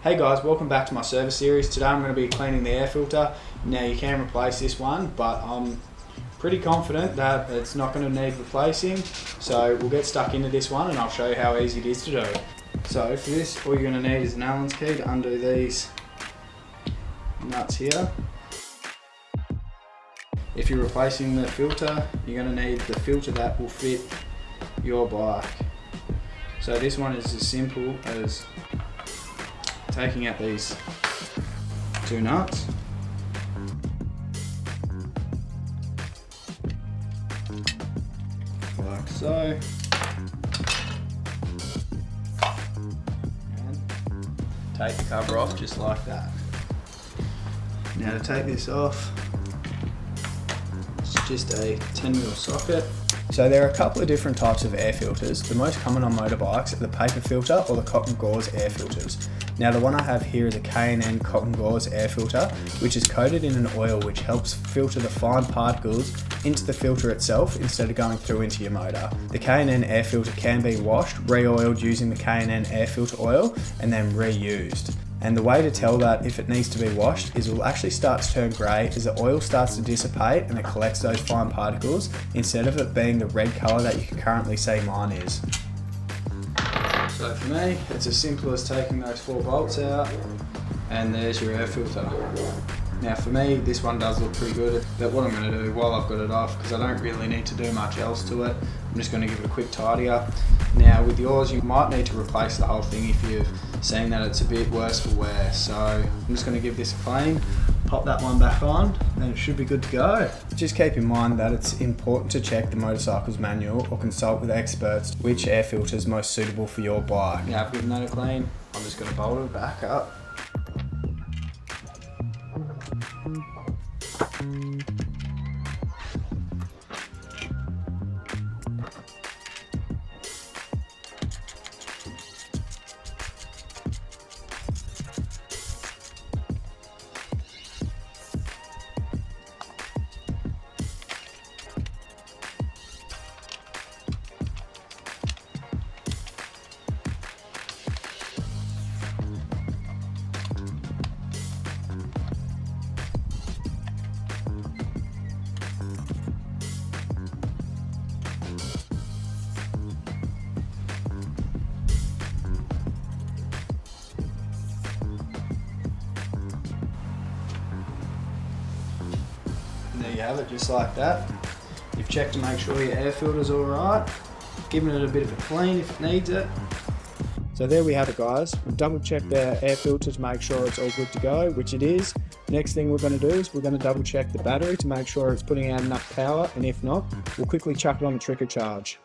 Hey guys, welcome back to my service series. Today I'm going to be cleaning the air filter. Now you can replace this one, but I'm pretty confident that it's not going to need replacing. So we'll get stuck into this one and I'll show you how easy it is to do. So for this, all you're going to need is an Allen's key to undo these nuts here. If you're replacing the filter, you're going to need the filter that will fit your bike. So this one is as simple as taking out these two nuts, like so, and take the cover off just like that. Now to take this off, it's just a 10mm socket. So there are a couple of different types of air filters. The most common on motorbikes are the paper filter or the cotton gauze air filters. Now the one I have here is a K&N cotton gauze air filter, which is coated in an oil which helps filter the fine particles into the filter itself instead of going through into your motor. The K&N air filter can be washed, re-oiled using the K&N air filter oil, and then reused. And the way to tell that if it needs to be washed is it will actually start to turn grey as the oil starts to dissipate and it collects those fine particles instead of it being the red colour that you can currently see mine is. So for me, it's as simple as taking those 4 bolts out and there's your air filter. Now for me, this one does look pretty good, but what I'm going to do while I've got it off, because I don't really need to do much else to it, I'm just going to give it a quick tidy up. Now with yours, you might need to replace the whole thing if you've seen that it's a bit worse for wear. So I'm just going to give this a clean, pop that one back on, and it should be good to go. Just keep in mind that it's important to check the motorcycle's manual or consult with experts which air filter is most suitable for your bike. Now I've given that a clean, I'm just going to bolt it back up. And there you have it, just like that. You've checked to make sure your air filter's alright, giving it a bit of a clean if it needs it. So there we have it guys, we've double checked the air filter to make sure it's all good to go, which it is. Next thing we're going to do is we're going to double check the battery to make sure it's putting out enough power, and if not, we'll quickly chuck it on the trigger charge.